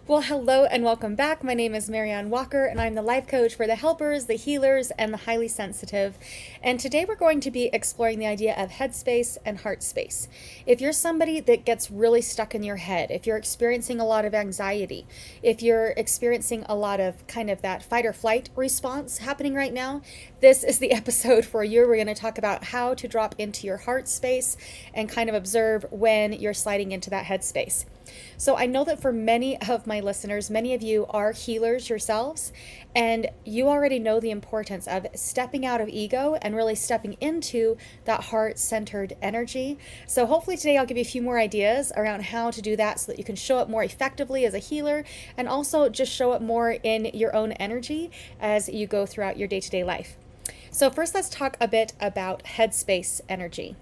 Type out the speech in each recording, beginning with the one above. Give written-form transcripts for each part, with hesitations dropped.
Well, hello and welcome back. My name is MaryAnn Walker, and I'm the life coach for the helpers, the healers, and the highly sensitive. And today we're going to be exploring the idea of headspace and heart space. If you're somebody that gets really stuck in your head, if you're experiencing a lot of anxiety, if you're experiencing a lot of kind of that fight or flight response happening right now, this is the episode for you. We're going to talk about how to drop into your heart space and kind of observe when you're sliding into that headspace. So I know that for many of my listeners, many of you are healers yourselves, and you already know the importance of stepping out of ego and really stepping into that heart-centered energy. So hopefully today I'll give you a few more ideas around how to do that so that you can show up more effectively as a healer and also just show up more in your own energy as you go throughout your day-to-day life. So first, let's talk a bit about headspace energy.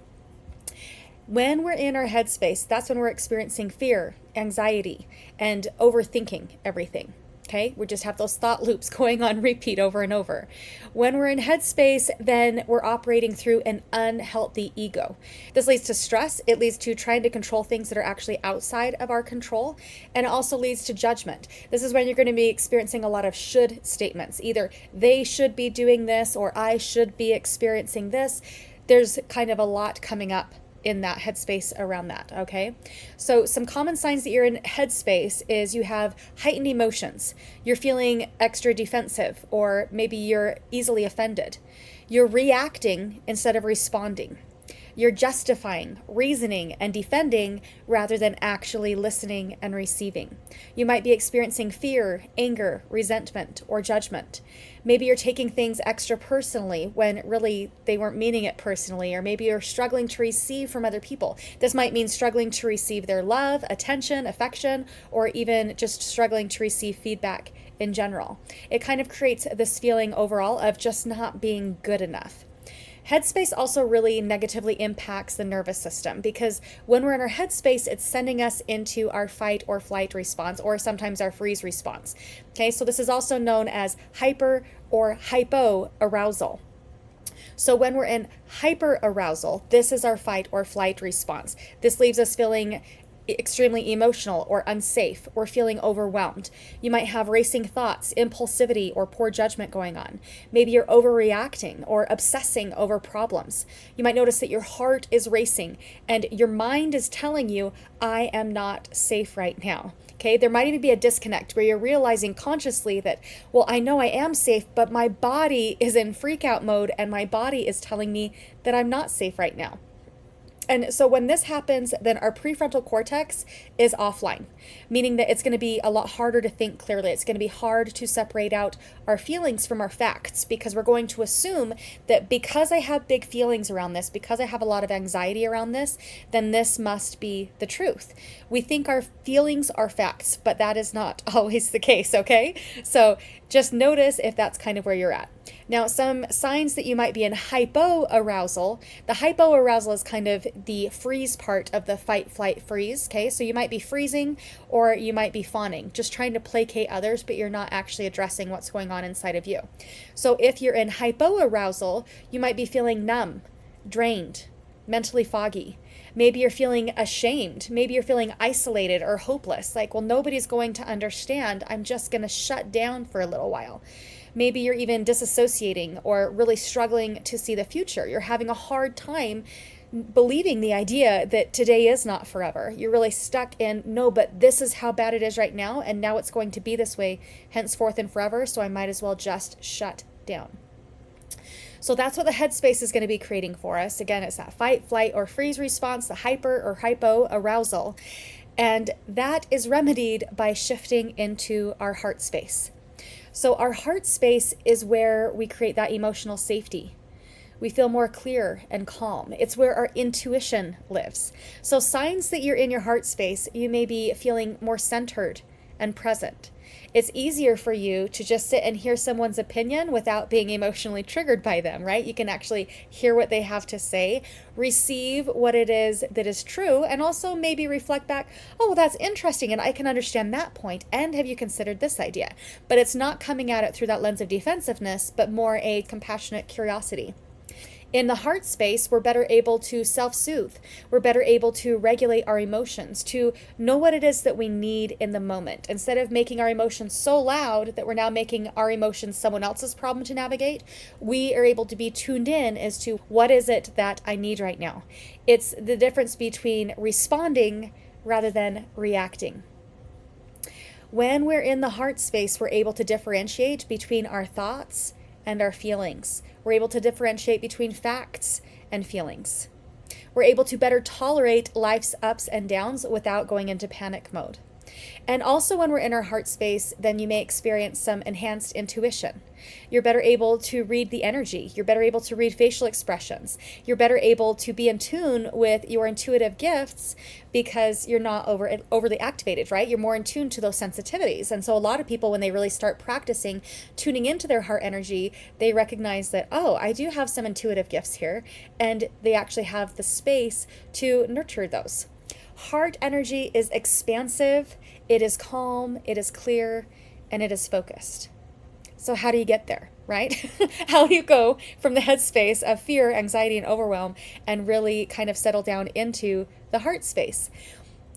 When we're in our headspace, that's when we're experiencing fear, anxiety, and overthinking everything. Okay, we just have those thought loops going on repeat over and over. When we're in headspace, then we're operating through an unhealthy ego. This leads to stress. It leads to trying to control things that are actually outside of our control. And it also leads to judgment. This is when you're going to be experiencing a lot of should statements. Either they should be doing this or I should be experiencing this. There's kind of a lot coming up in that headspace around that, okay? So some common signs that you're in headspace is you have heightened emotions. You're feeling extra defensive, or maybe you're easily offended. You're reacting instead of responding. You're justifying, reasoning, and defending rather than actually listening and receiving. You might be experiencing fear, anger, resentment, or judgment. Maybe you're taking things extra personally when really they weren't meaning it personally, or maybe you're struggling to receive from other people. This might mean struggling to receive their love, attention, affection, or even just struggling to receive feedback in general. It kind of creates this feeling overall of just not being good enough. Headspace also really negatively impacts the nervous system because when we're in our headspace, it's sending us into our fight or flight response, or sometimes our freeze response. Okay, so this is also known as hyper or hypo arousal. So when we're in hyper arousal, this is our fight or flight response. This leaves us feeling extremely emotional or unsafe or feeling overwhelmed. You might have racing thoughts, impulsivity, or poor judgment going on. Maybe you're overreacting or obsessing over problems. You might notice that your heart is racing and your mind is telling you, I am not safe right now. Okay, there might even be a disconnect where you're realizing consciously that, well, I know I am safe, but my body is in freak out mode and my body is telling me that I'm not safe right now. And so when this happens, then our prefrontal cortex is offline, meaning that it's going to be a lot harder to think clearly. It's going to be hard to separate out our feelings from our facts because we're going to assume that because I have big feelings around this, because I have a lot of anxiety around this, then this must be the truth. We think our feelings are facts, but that is not always the case, okay? So just notice if that's kind of where you're at. Now, some signs that you might be in hypoarousal. The hypoarousal is kind of the freeze part of the fight, flight, freeze, okay? So you might be freezing or you might be fawning, just trying to placate others, but you're not actually addressing what's going on inside of you. So if you're in hypoarousal, you might be feeling numb, drained, mentally foggy. Maybe you're feeling ashamed. Maybe you're feeling isolated or hopeless. Like, well, nobody's going to understand. I'm just going to shut down for a little while. Maybe you're even disassociating or really struggling to see the future. You're having a hard time believing the idea that today is not forever. You're really stuck in, no, but this is how bad it is right now, and now it's going to be this way henceforth and forever, so I might as well just shut down. So that's what the headspace is going to be creating for us. Again, it's that fight, flight, or freeze response, the hyper or hypo arousal. And that is remedied by shifting into our heart space. So our heart space is where we create that emotional safety. We feel more clear and calm. It's where our intuition lives. So signs that you're in your heart space, you may be feeling more centered and present. It's easier for you to just sit and hear someone's opinion without being emotionally triggered by them, right? You can actually hear what they have to say, receive what it is that is true, and also maybe reflect back, oh, well, that's interesting, and I can understand that point, and have you considered this idea? But it's not coming at it through that lens of defensiveness, but more a compassionate curiosity. In the heart space, we're better able to self-soothe. We're better able to regulate our emotions, to know what it is that we need in the moment. Instead of making our emotions so loud that we're now making our emotions someone else's problem to navigate, we are able to be tuned in as to what is it that I need right now. It's the difference between responding rather than reacting. When we're in the heart space, we're able to differentiate between our thoughts and our feelings. We're able to differentiate between facts and feelings. We're able to better tolerate life's ups and downs without going into panic mode. And also when we're in our heart space, then you may experience some enhanced intuition. You're better able to read the energy. You're better able to read facial expressions. You're better able to be in tune with your intuitive gifts because you're not overly activated, right? You're more in tune to those sensitivities. And so a lot of people, when they really start practicing tuning into their heart energy, they recognize that, oh, I do have some intuitive gifts here. And they actually have the space to nurture those. Heart energy is expansive, it is calm, it is clear, and it is focused. So how do you get there, right? How do you go from the headspace of fear, anxiety, and overwhelm and really kind of settle down into the heart space?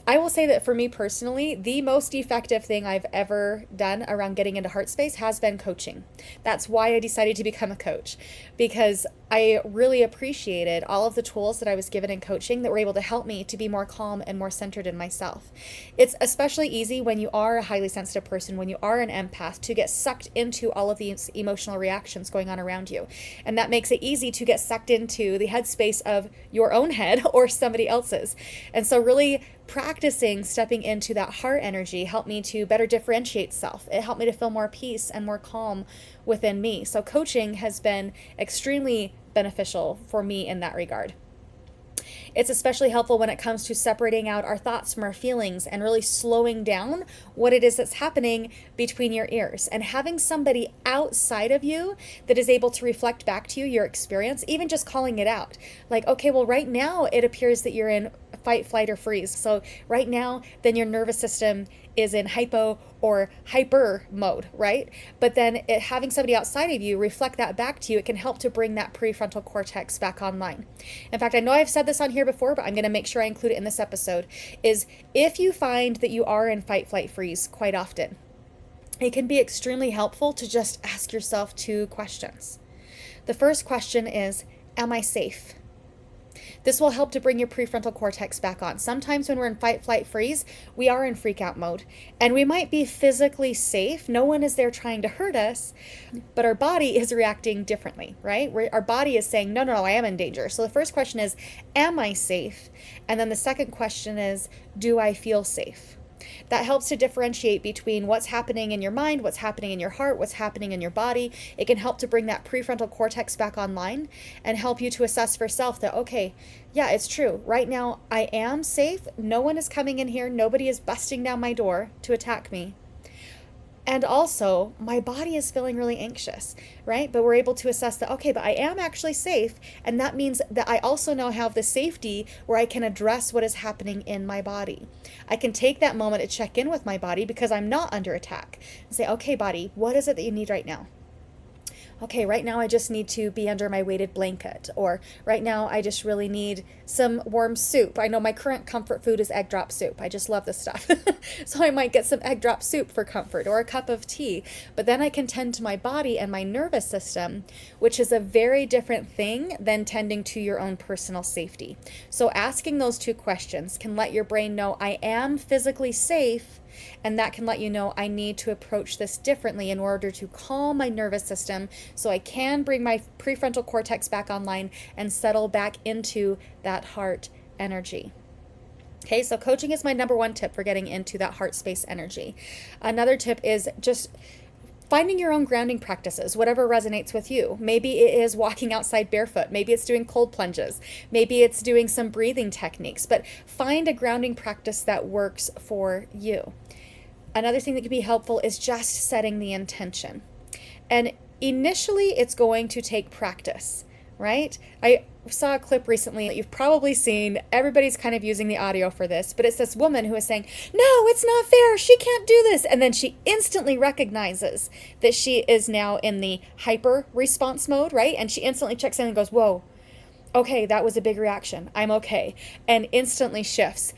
I will say that for me personally, the most effective thing I've ever done around getting into heart space has been coaching. That's why I decided to become a coach, because I really appreciated all of the tools that I was given in coaching that were able to help me to be more calm and more centered in myself. It's especially easy when you are a highly sensitive person, when you are an empath, to get sucked into all of these emotional reactions going on around you. And that makes it easy to get sucked into the headspace of your own head or somebody else's. And so really practicing stepping into that heart energy helped me to better differentiate self. It helped me to feel more peace and more calm within me. So coaching has been extremely beneficial for me in that regard. It's especially helpful when it comes to separating out our thoughts from our feelings and really slowing down what it is that's happening between your ears, and having somebody outside of you that is able to reflect back to you your experience, even just calling it out. Like, okay, well, right now it appears that you're in fight, flight, or freeze. So right now, then your nervous system is in hypo or hyper mode, right? But then having somebody outside of you reflect that back to you, it can help to bring that prefrontal cortex back online. In fact, I know I've said this on here before, but I'm going to make sure I include it in this episode, is if you find that you are in fight, flight, freeze quite often, it can be extremely helpful to just ask yourself 2 questions. The first question is, am I safe? This will help to bring your prefrontal cortex back on. Sometimes when we're in fight, flight, freeze, we are in freak out mode. And we might be physically safe. No one is there trying to hurt us, but our body is reacting differently, right? Our body is saying, no, I am in danger. So the first question is, am I safe? And then the second question is, do I feel safe? That helps to differentiate between what's happening in your mind, what's happening in your heart, what's happening in your body. It can help to bring that prefrontal cortex back online and help you to assess for self that, okay, yeah, it's true. Right now, I am safe. No one is coming in here. Nobody is busting down my door to attack me. And also, my body is feeling really anxious, right? But we're able to assess that, okay, but I am actually safe. And that means that I also now have the safety where I can address what is happening in my body. I can take that moment to check in with my body because I'm not under attack. And say, okay, body, what is it that you need right now? Okay, right now I just need to be under my weighted blanket, or right now I just really need some warm soup. I know my current comfort food is egg drop soup. I just love this stuff. So I might get some egg drop soup for comfort, or a cup of tea. But then I can tend to my body and my nervous system, which is a very different thing than tending to your own personal safety. So asking those 2 questions can let your brain know I am physically safe, and that can let you know I need to approach this differently in order to calm my nervous system so I can bring my prefrontal cortex back online and settle back into that heart energy. Okay, so coaching is my number 1 tip for getting into that heart space energy. Another tip is just finding your own grounding practices, whatever resonates with you. Maybe it is walking outside barefoot. Maybe it's doing cold plunges. Maybe it's doing some breathing techniques, but find a grounding practice that works for you. Another thing that can be helpful is just setting the intention. And initially, it's going to take practice, right? I saw a clip recently that you've probably seen. Everybody's kind of using the audio for this, but it's this woman who is saying, no, it's not fair. She can't do this. And then she instantly recognizes that she is now in the hyper response mode, right? And she instantly checks in and goes, whoa, Okay, that was a big reaction. I'm okay. And instantly shifts.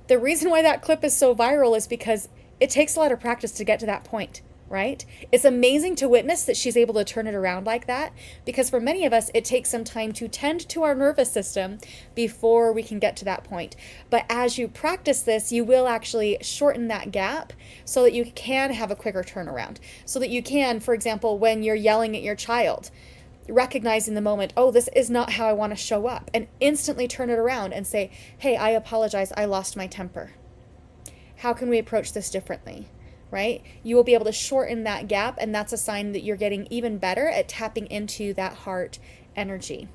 The reason why that clip is so viral is because it takes a lot of practice to get to that point, right? It's amazing to witness that she's able to turn it around like that, because for many of us, it takes some time to tend to our nervous system before we can get to that point. But as you practice this, you will actually shorten that gap so that you can have a quicker turnaround. So that you can, for example, when you're yelling at your child, recognize in the moment, oh, this is not how I want to show up, and instantly turn it around and say, hey, I apologize, I lost my temper. How can we approach this differently? Right? You will be able to shorten that gap, and that's a sign that you're getting even better at tapping into that heart energy.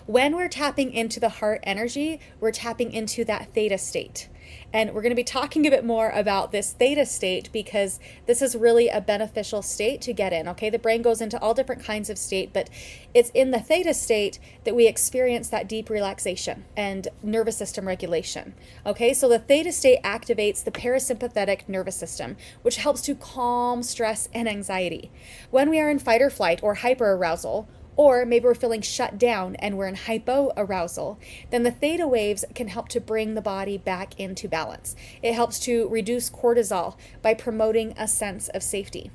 When we're tapping into the heart energy, we're tapping into that theta state. And we're going to be talking a bit more about this theta state because this is really a beneficial state to get in. Okay, the brain goes into all different kinds of state, but it's in the theta state that we experience that deep relaxation and nervous system regulation. Okay, so the theta state activates the parasympathetic nervous system, which helps to calm stress and anxiety. When we are in fight or flight or hyperarousal, or maybe we're feeling shut down and we're in hypoarousal, then the theta waves can help to bring the body back into balance. It helps to reduce cortisol by promoting a sense of safety.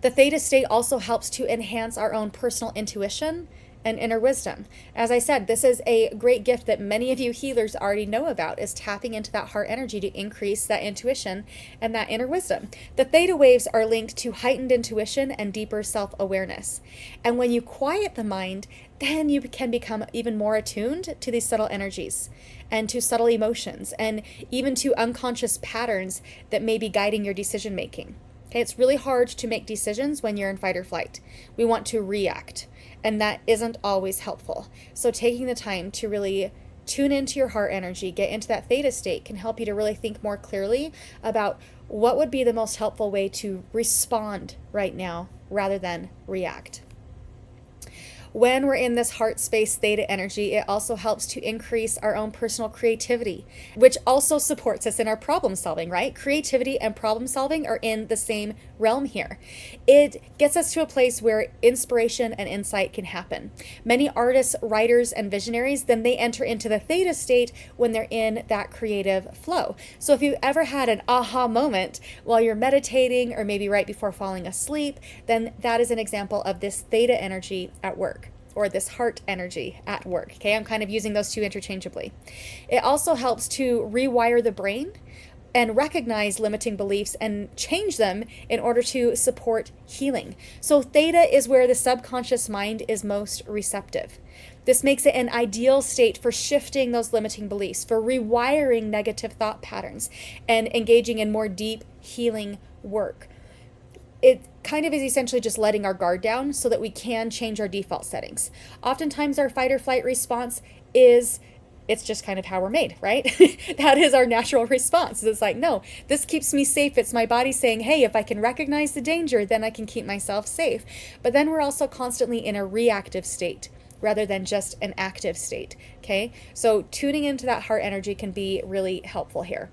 The theta state also helps to enhance our own personal intuition and inner wisdom. As I said, this is a great gift that many of you healers already know about, is tapping into that heart energy to increase that intuition and that inner wisdom. The theta waves are linked to heightened intuition and deeper self-awareness. And when you quiet the mind, then you can become even more attuned to these subtle energies and to subtle emotions and even to unconscious patterns that may be guiding your decision making. Okay, it's really hard to make decisions when you're in fight or flight. We want to react, and that isn't always helpful. So taking the time to really tune into your heart energy, get into that theta state, can help you to really think more clearly about what would be the most helpful way to respond right now rather than react. When we're in this heart space theta energy, it also helps to increase our own personal creativity, which also supports us in our problem solving, right? Creativity and problem solving are in the same realm here. It gets us to a place where inspiration and insight can happen. Many artists, writers, and visionaries, then they enter into the theta state when they're in that creative flow. So if you've ever had an aha moment while you're meditating or maybe right before falling asleep, then that is an example of this theta energy at work, or this heart energy at work. Okay, I'm kind of using those two interchangeably. It also helps to rewire the brain and recognize limiting beliefs and change them in order to support healing. So theta is where the subconscious mind is most receptive. This makes it an ideal state for shifting those limiting beliefs, for rewiring negative thought patterns, and engaging in more deep healing work. It kind of is essentially just letting our guard down so that we can change our default settings. Oftentimes our fight or flight response is, it's just kind of how we're made, right? That is our natural response. It's like, no, this keeps me safe. It's my body saying, hey, if I can recognize the danger, then I can keep myself safe. But then we're also constantly in a reactive state rather than just an active state, okay? So tuning into that heart energy can be really helpful here.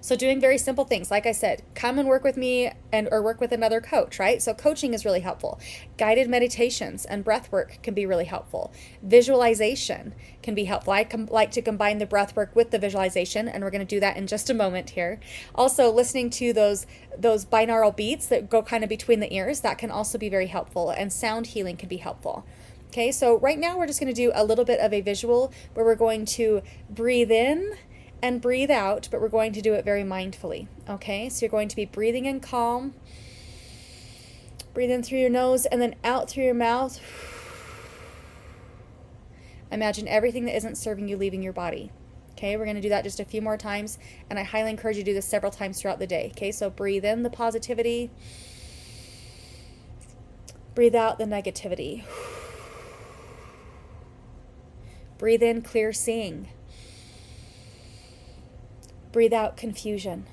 So doing very simple things, like I said, come and work with me or work with another coach, right? So coaching is really helpful. Guided meditations and breath work can be really helpful. Visualization can be helpful. I like to combine the breath work with the visualization, and we're going to do that in just a moment here. Also, listening to those binaural beats that go kind of between the ears, that can also be very helpful, and sound healing can be helpful. Okay, so right now we're just going to do a little bit of a visual where we're going to breathe in and breathe out, but we're going to do it very mindfully. Okay, so you're going to be breathing in calm, breathe in through your nose and then out through your mouth. Imagine everything that isn't serving you leaving your body. Okay, we're going to do that just a few more times, and I highly encourage you to do this several times throughout the day. Okay, so breathe in the positivity, breathe out the negativity. Breathe in clear seeing. Breathe out confusion.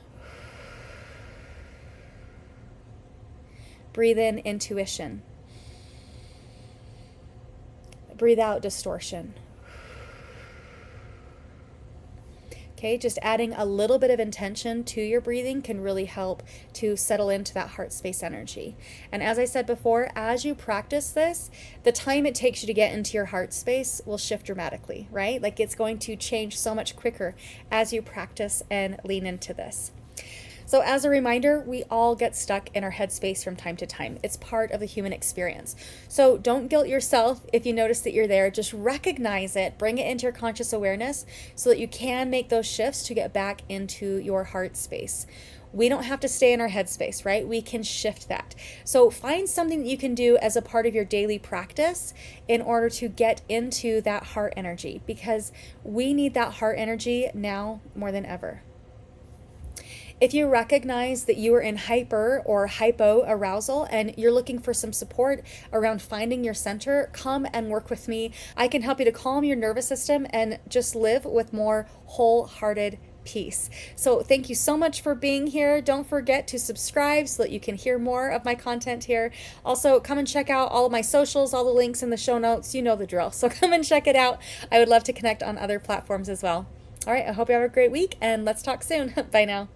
Breathe in intuition. Breathe out distortion. Okay, just adding a little bit of intention to your breathing can really help to settle into that heart space energy. And as I said before, as you practice this, the time it takes you to get into your heart space will shift dramatically, right? Like it's going to change so much quicker as you practice and lean into this. So as a reminder, we all get stuck in our headspace from time to time. It's part of the human experience. So don't guilt yourself if you notice that you're there. Just recognize it, bring it into your conscious awareness so that you can make those shifts to get back into your heart space. We don't have to stay in our headspace, right? We can shift that. So find something that you can do as a part of your daily practice in order to get into that heart energy, because we need that heart energy now more than ever. If you recognize that you are in hyper or hypo arousal and you're looking for some support around finding your center, come and work with me. I can help you to calm your nervous system and just live with more wholehearted peace. So thank you so much for being here. Don't forget to subscribe so that you can hear more of my content here. Also, come and check out all of my socials, all the links in the show notes. You know the drill. So come and check it out. I would love to connect on other platforms as well. All right, I hope you have a great week and let's talk soon. Bye now.